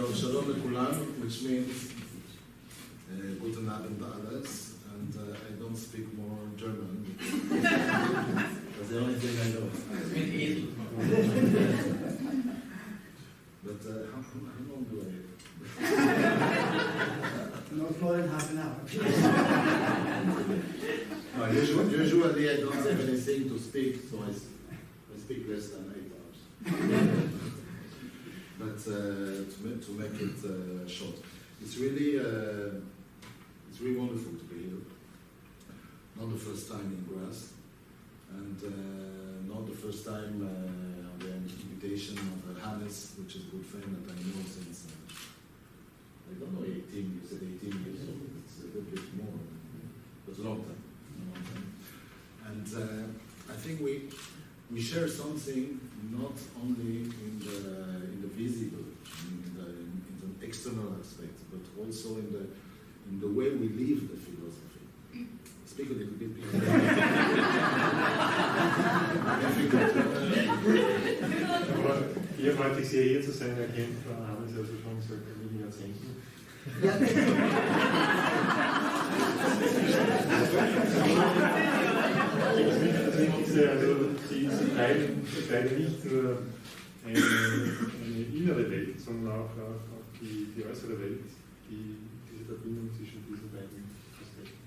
So, Shalom Lekulam, which means Guten Abend alles, and I don't speak more German. That's the only thing I know. But how long do I have? Not more than half an hour. No, usually I don't have anything to speak, so I speak less than 8 hours. But to make it short, it's really wonderful to be here. Not the first time in Graz, and not the first time on the invitation of Hannes, which is a good friend that I know since I don't know 18. You said 18 years old. It's a little bit more, but a long time. And I think we share something not only in the visible, in the external aspect, but also in the way we live the philosophy. Speak a little bit. Hier freut sich sehr, hier zu sein. Er kennt Hannes also schon seit einigen Jahrzehnten. Ja. Also Sie teilen nicht nur eine innere Welt, sondern auch die äußere Welt, diese Verbindung zwischen diesen beiden Aspekten.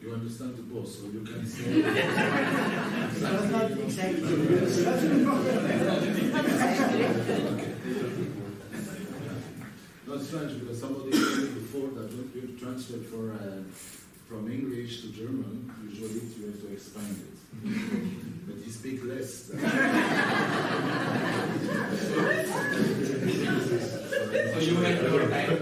You understand the boss, so you can say. That's not exactly. Not strange because somebody told me before that when you translate from English to German, usually you have to expand it. But you speak less. So you have your time.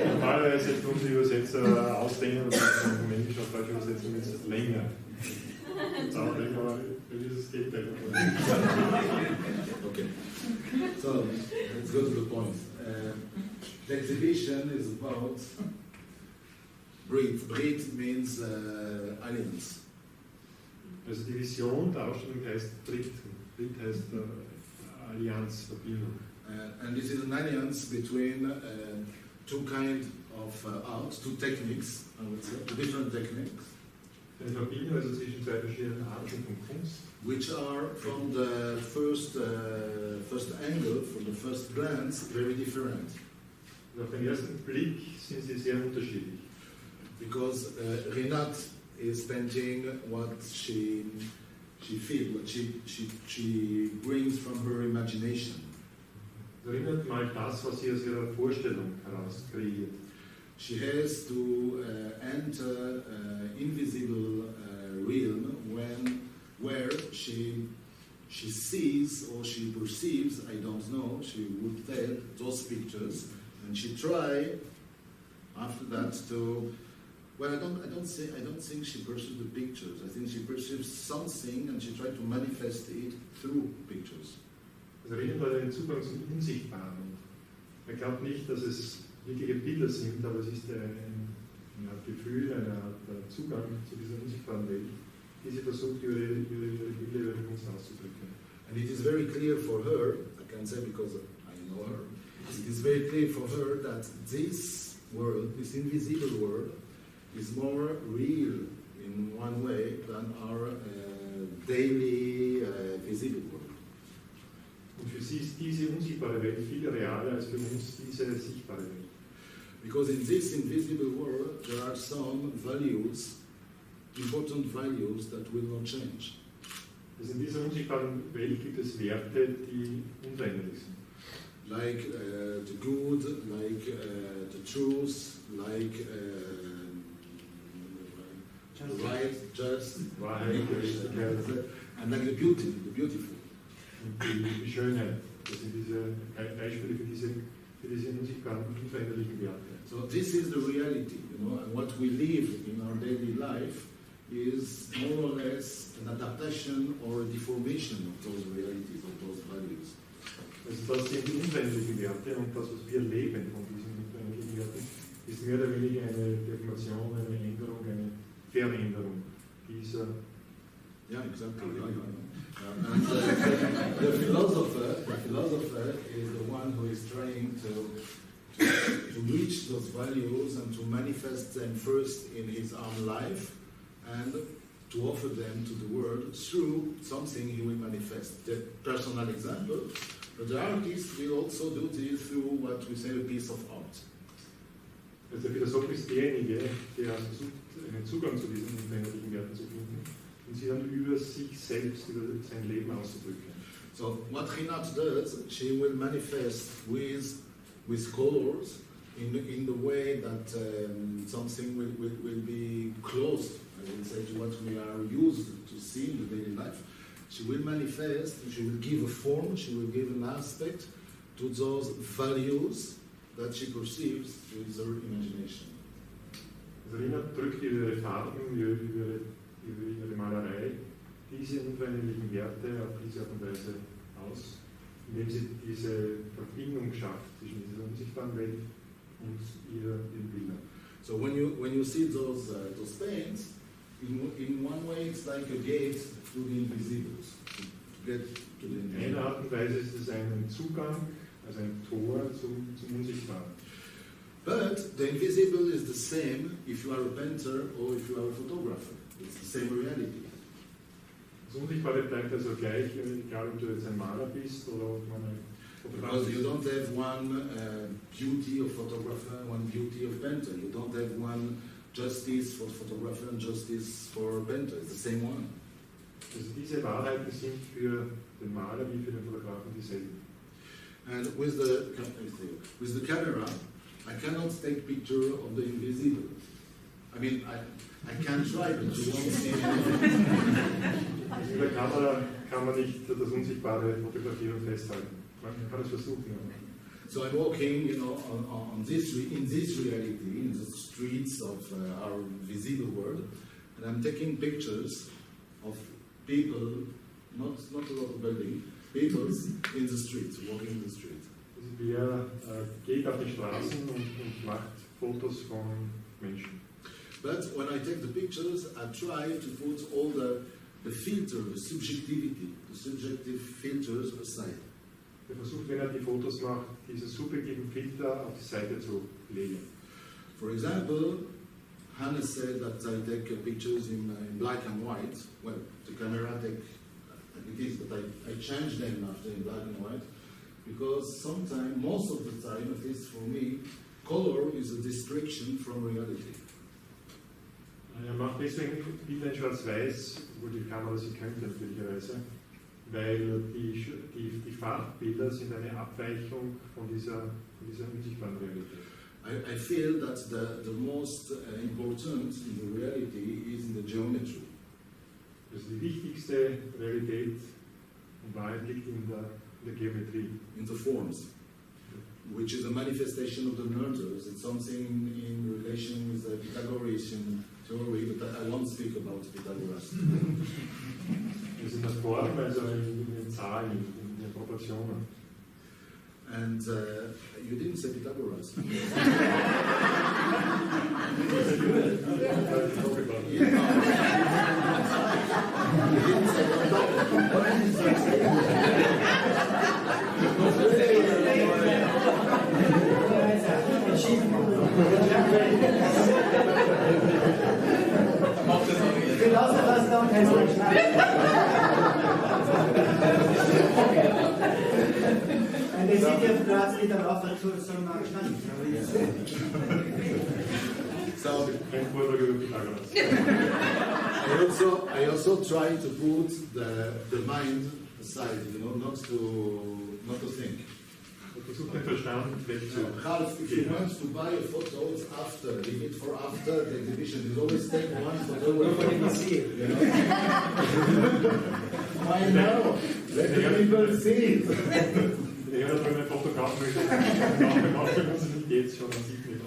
Normalerweise tun die Übersetzer ausdehnen und vom Englisch auf Deutsch übersetzen ist es länger. Aber dieses Gegenteil. Okay. So let's go to the point. The exhibition is about Brit. Brit means alliance. Also die Vision der Ausstellung heißt Brit. Brit heißt Allianz, Verbindung. And this is an alliance between two kinds of art, two techniques, I would say, two different techniques. Eine Verbindung also zwischen zwei verschiedenen Arten von Kunst. Which are from the first angle, from the first glance, very different. Und auf den ersten Blick sind sie sehr unterschiedlich. Because Rinat is painting what she feels, what she brings from her imagination. Rinat malt das, was sie aus ihrer Vorstellung heraus kreiert. She has to enter invisible realm where she sees or she perceives, I don't know, she would tell those pictures, and she try after that to. Well, I don't think she perceives the pictures. I think she perceives something, and she tries to manifest it through pictures. Also Rinat hat einen Zugang zum Unsichtbaren. Er glaubt nicht, dass es wirkliche Bilder sind, aber es ist eine Art Gefühl, eine Art Zugang zu dieser unsichtbaren Welt, die sie versucht, über ihre Bilder, über ihre Kunst auszudrücken. And it is very clear for her, I can say because I know her, it is very clear for her that this world, this invisible world, is more real in one way than our daily visible world. Und für sie ist diese unsichtbare Welt viel realer als für uns diese sichtbare Welt. Because in this invisible world there are some values, important values that will not change. Also in dieser unsichtbaren Welt gibt es Werte, die unveränderlich sind. Like the good, like the truth, like right, just, Wahrheit, Gerechtigkeit and like the beautiful. und die Schönheit. Das sind diese Beispiele für diese unsichtbaren, unveränderlichen Werte. So this is the reality, and what we live in our daily life is more or less an adaptation or a deformation of those realities, of those values. Also das sind die unveränderlichen Werte und das, was wir leben von diesen unveränderlichen Werten, ist mehr oder weniger eine Deformation, eine Änderung, eine Veränderung dieser Yeah, exactly. And the philosopher is the one who is trying to reach those values and to manifest them first in his own life and to offer them to the world through something he will manifest. The personal example, but the artist will also do this through what we say a piece of art. Also der Philosoph ist derjenige, der versucht, einen Zugang zu diesen unveränderlichen Werten zu finden und sie dann über sich selbst, über sein Leben auszudrücken. So what Rinat does, she will manifest with colors in the way that something will be close, I will say, to what we are used to see in the daily life. She will manifest, she will give a form, she will give an aspect to those values that she perceives with her imagination. Also Rinat drückt über ihre Farben, über ihre Malerei diese unveränderlichen Werte auf diese Art und Weise aus, indem sie diese Verbindung schafft zwischen dieser unsichtbaren Welt und ihren Bildern. So when you see those paints, in one way it's like a gate to the invisibles, to get to the invisible. In einer Art und Weise ist es ein Zugang, also ein Tor zum Unsichtbaren. But the invisible is the same if you are a painter or if you are a photographer. It's the same reality. Das Unsichtbare bleibt also gleich, egal ob du jetzt ein Maler bist oder ob man ein Fotograf Because ist. you don't have one beauty of photographer, one beauty of painter. You don't have one justice for photographer and justice for painter. It's the same one. Also diese Wahrheiten sind für den Maler wie für den Fotografen dieselben. And with the camera, I cannot take picture of the invisible. I mean, I can try, but you won't see anything. Also mit der Kamera kann man nicht das Unsichtbare fotografieren und festhalten. Man kann es versuchen. So I'm walking, in this reality, in the streets of our visible world, and I'm taking pictures of people, not a lot of building, people in the streets, walking in the street. Also wer geht auf die Straßen und macht Fotos von Menschen. But when I take the pictures, I try to put all the filter, the subjectivity, the subjective filters aside. Er versucht, wenn er die Fotos macht, diese subjektiven Filter auf die Seite zu legen. For example, Hannes said that I take pictures in black and white. Well, the camera take it is, but I change them after in black and white because sometimes, most of the time, at least for me, color is a distraction from reality. Er macht deswegen Bilder in Schwarz-Weiß, wo die Kamera sie könnte natürlicherweise, weil die Farbbilder sind eine Abweichung von dieser unsichtbaren Realität. I feel that the most important in the reality is in the geometry. Also die wichtigste Realität und Wahrheit liegt in der Geometrie. In the forms, which is a manifestation of the nerves. It's something in relation with the Pythagorean theory, but I won't speak about Pythagoras. Das in der Form, also in den Zahlen, in den Proportionen. And you didn't say Pythagoras. Philosophers don't have much time. And the city of Graz did offer to some So I also try to put the mind aside, not to think. Versucht den Verstand wegzunehmen. Ralph, if you want to buy a photo, it's after. Leave it for after the exhibition. You always take one photo when you see it. I know. Let the people see it. Ja, wenn man ein Foto kaufen möchte, dann macht man es nicht jetzt schon, man sieht nicht.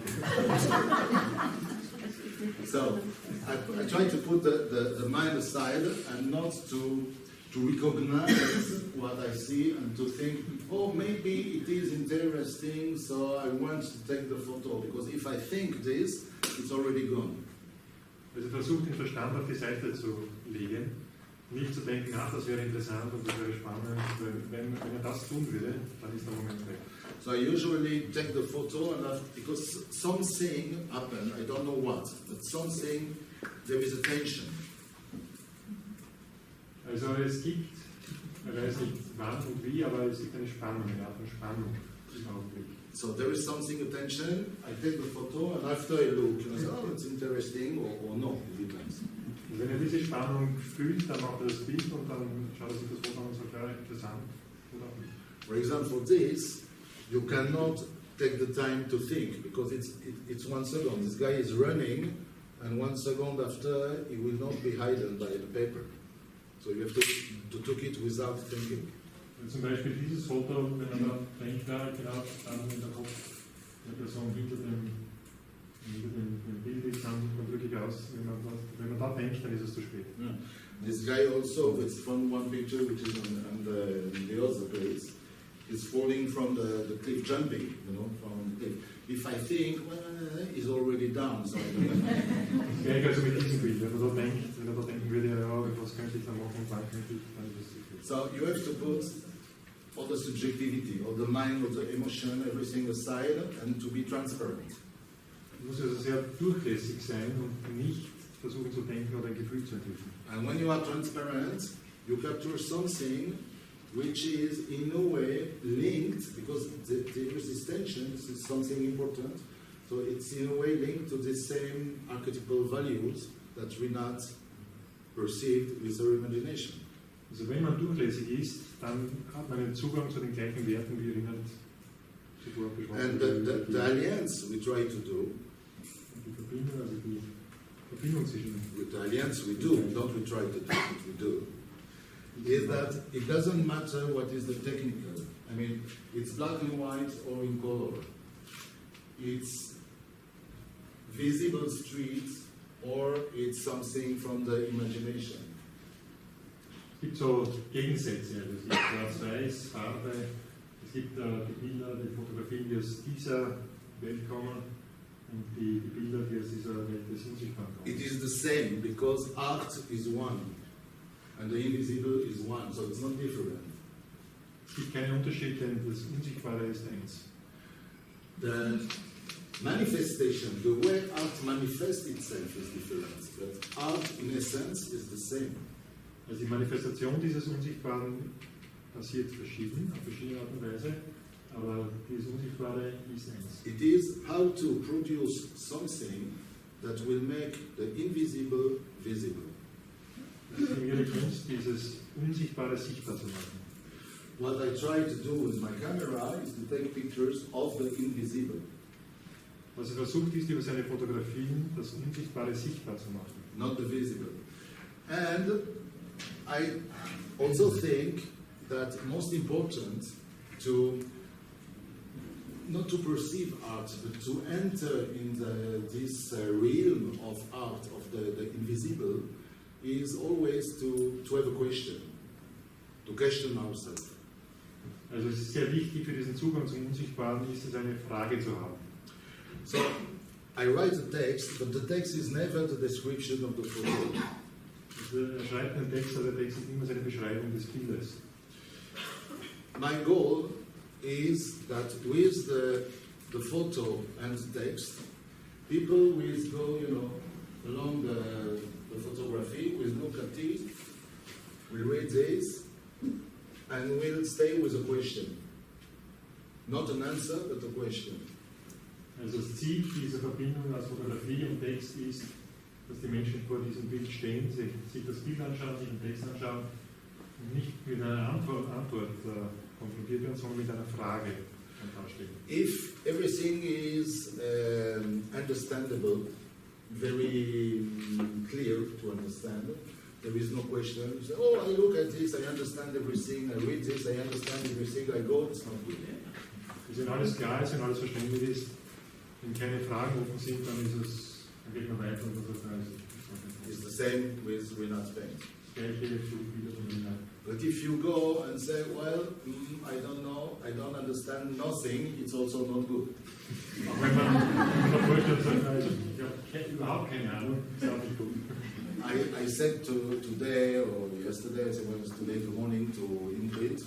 So, I try to put the mind aside and not to recognize what I see and to think, oh, maybe it is interesting, so I want to take the photo, because if I think this, it's already gone. Also versucht den Verstand auf die Seite zu legen Nicht zu denken, ach, das wäre interessant und das wäre spannend. Wenn er das tun würde, dann ist der Moment weg. So I usually take the photo and because something happened, I don't know what, but something, there is a tension. Also es gibt, ich weiß nicht wann und wie, aber es gibt eine Spannung, eine Art von Spannung im Augenblick. So there is something attention, I take the photo and after I look, I say, oh, it's interesting or no, it depends. Und wenn er diese Spannung fühlt, dann macht er das Bild und dann schaut er sich das Foto an und sagt, ja, interessant oder nicht. For example, for this, you cannot take the time to think because it's 1 second. This guy is running and 1 second after he will not be hidden by the paper. So you have to take it without thinking. Zum Beispiel dieses Foto, wenn man da denkt, ja, genau, dann in der Kopf der Person hinter dem Bild ist, dann kommt wirklich aus. Wenn man da denkt, dann ist es zu spät. Yeah. This guy also, it's from one picture which is on the other place, is falling from the cliff, jumping, from the cliff. If I think, well, he's already down. So Das gleiche also mit diesem Bild. Wenn er da denken würde, ja, was könnte ich da machen, wann könnte ich, dann ist es zu spät. So you have to put all the subjectivity, all the mind, all the emotion, everything aside and to be transparent. Man muss also sehr durchlässig sein und nicht versuchen zu denken oder ein Gefühl zu entwickeln. And when you are transparent, you capture something which is in a way linked, because there is this tension, this is something important, so it's in a way linked to the same archetypal values that Rinat perceived with her imagination. Also wenn man durchlässig ist, dann hat man einen Zugang zu den gleichen Werten, wie Rinat zuvor beschrieben hat. And the alliance we try to do, Die Verbindung, also die Verbindung zwischen with the alliance we do, not we try to do, but we do, is that it doesn't matter what is the technical. I mean, it's black and white or in color. It's visible streets or it's something from the imagination. Es gibt so Gegensätze, also es gibt Schwarz-Weiß, Farbe, es gibt die Bilder, die Fotografien, die aus dieser Welt kommen und die Bilder, die aus dieser Welt des Unsichtbaren kommen. It is the same because art is one and the invisible is one, so it's not different. Es gibt keinen Unterschied, denn das Unsichtbare ist eins. The manifestation, the way art manifests itself is different, but art in essence is the same. Also die Manifestation dieses Unsichtbaren passiert verschieden, auf verschiedene Art und Weise, aber dieses Unsichtbare ist eins. It is how to produce something that will make the invisible visible. Es ist ihre Kunst, dieses Unsichtbare sichtbar zu machen. What I try to do with my camera is to take pictures of the invisible. Was er versucht ist, über seine Fotografien das Unsichtbare sichtbar zu machen. Not the visible. And I also think that most important to not to perceive art, but to enter in this realm of art, of the invisible, is always to have a question, to question ourselves. Also es ist sehr wichtig für diesen Zugang zum Unsichtbaren, ist es eine Frage zu haben. So I write a text, but the text is never the description of the photo. Also er schreibt einen Text, aber der Text ist immer seine Beschreibung des Bildes. My goal is that with the photo and the text, people will go, along the photography, will look at it, will read this, and will stay with a question. Not an answer, but a question. Also das Ziel dieser Verbindung aus Fotografie und Text ist, dass die Menschen vor diesem Bild stehen, sich das Bild anschauen, sich den Text anschauen und nicht mit einer Antwort konfrontiert werden, sondern mit einer Frage dastehen. If everything is understandable, very clear to understand, there is no question. You say, oh, I look at this, I understand everything, I read this, I understand everything, I go, it's not good. Wenn alles klar ist, wenn alles verständlich ist, wenn keine Fragen offen sind, dann geht man weiter und das ist It's the same with Rinat's paint. das gleiche für Bilder von Rinat. But if you go and say, well, I don't know, I don't understand nothing, it's also not good. Wenn man vorstellt, sagt, ich habe überhaupt keine Ahnung, ist auch nicht gut. I said today or yesterday, I said, well, it's today morning to Brit,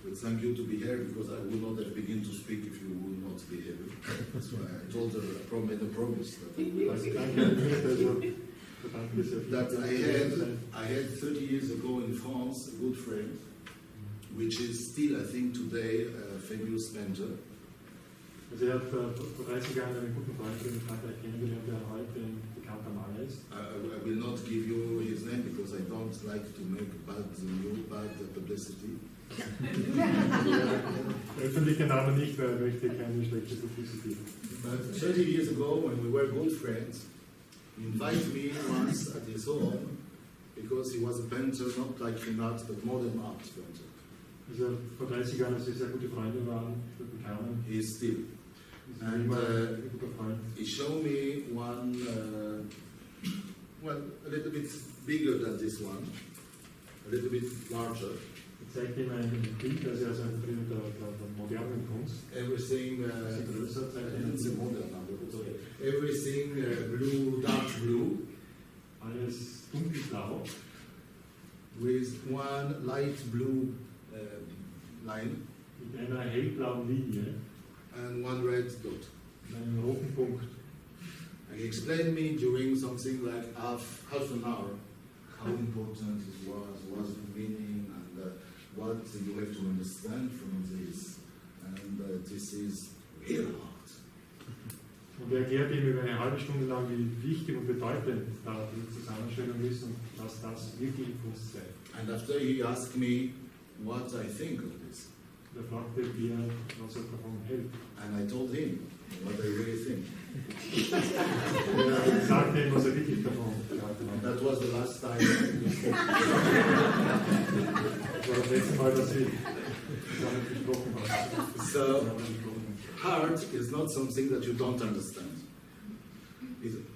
but thank you to be here because I would not have begun to speak if you would not be here. That's why I told her, I made a promise that I had 30 years ago in France a good friend, which is still, I think, today a famous painter. Also hat vor 30 Jahren einen guten Freund in Frankreich kennengelernt, der heute ein bekannter Maler ist. I will not give you his name because I don't like to make bad publicity. Öffentliche Namen nicht, weil er möchte keine schlechte Publicity. But 30 years ago, when we were good friends, he invited me once at his home because he was a painter, not like Rinat, but modern art painter. Also vor 30 Jahren, als sie sehr gute Freunde waren, bekamen. He is still. And he showed me one, well, a little bit bigger than this one, a little bit larger. Ich zeigte ihm ein Bild, also ein Bild der modernen Kunst. Everything, größer, everything blue, dark blue. Alles dunkelblau. With one light blue line. Mit einer hellblauen Linie. And one red dot. Einen roten Punkt. And he explained me during something like half an hour how important it was the meaning, and what you have to understand from this. And this is real art. Und er erklärte ihm über eine halbe Stunde lang, wie wichtig und bedeutend da die Zusammenstellung ist und was das wirklich Kunst sei. And after he asked me what I think of this. Er fragte, wie was davon hält. And I told him what I really think. Ich sagte ihm, was wirklich davon gehalten hat. That was the last time. Das war das letzte Mal, dass ich damit gesprochen habe. So, art is not something that you don't understand.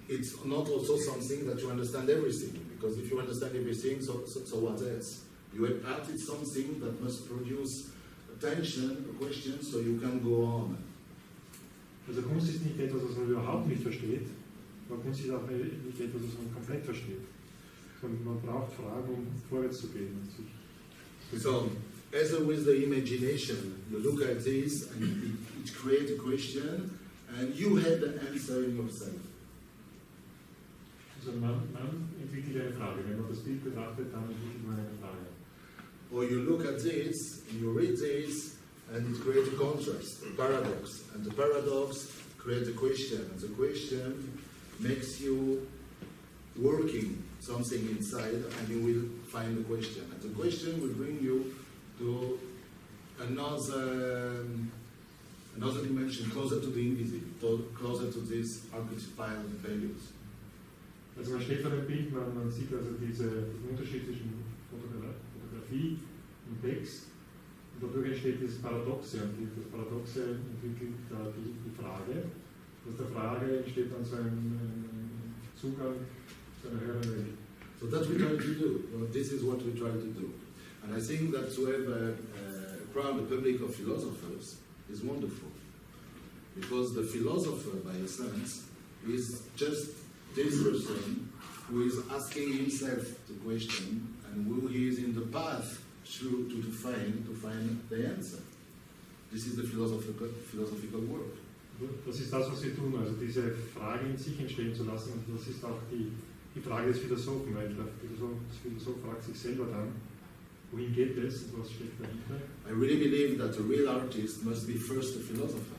It's not also something that you understand everything. Because if you understand everything, so what else? Art is something that must produce attention, a question, so you can go on. Also Kunst ist nicht etwas, was man überhaupt nicht versteht, aber Kunst ist auch nicht etwas, was man komplett versteht. Sondern man braucht Fragen, um vorwärts zu gehen. So, as with the imagination, you look at this and it creates a question and you have the answer in yourself. Also man entwickelt eine Frage. Wenn man das Bild betrachtet, dann entwickelt man eine Frage. Or you look at this, and you read this, and it creates a contrast, a paradox. And the paradox creates a question, and the question makes you working something inside, and you will find the question. And the question will bring you to another dimension, closer to the invisible, closer to these archetypal values. Also man steht vor dem Bild, man sieht also diesen Unterschied zwischen Fotografie und Text, und dadurch entsteht dieses Paradoxe, und das Paradoxe entwickelt die Frage. Aus der Frage entsteht dann so ein Zugang zu einer höheren Welt. So that's what we try to do. Well, this is what we try to do. And I think that to have a crowd, a public of philosophers, is wonderful. Because the philosopher, by essence, is just this person who is asking himself the question and who he is in the path through to find the answer. This is the philosophical work. Das ist das, was wir tun, also diese Frage in sich entstehen zu lassen, und das ist auch die Frage des Philosophen, weil der Philosoph fragt sich selber dann, wohin geht es und was steckt dahinter. I really believe that a real artist must be first a philosopher.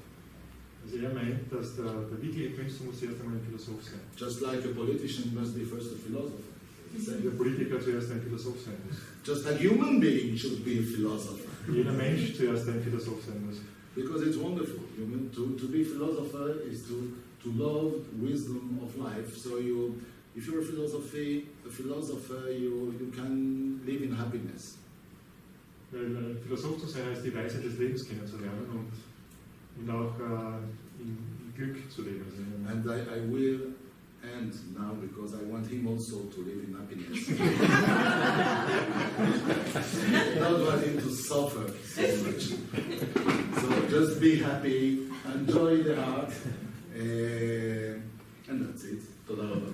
Also er meint, dass der wirkliche Künstler muss erst einmal ein Philosoph sein. Just like a politician must be first a philosopher. Der Politiker zuerst ein Philosoph sein muss. Just a human being should be a philosopher. Jeder Mensch zuerst ein Philosoph sein muss. Because it's wonderful. To be a philosopher is to love wisdom of life. So if you're a philosopher, you can live in happiness. Weil Philosoph zu sein heißt, die Weisheit des Lebens kennenzulernen und auch in Glück zu leben. And I will end now because I want him also to live in happiness. not wanting to suffer so much. So just be happy, enjoy the art, and that's it. תודה רבה.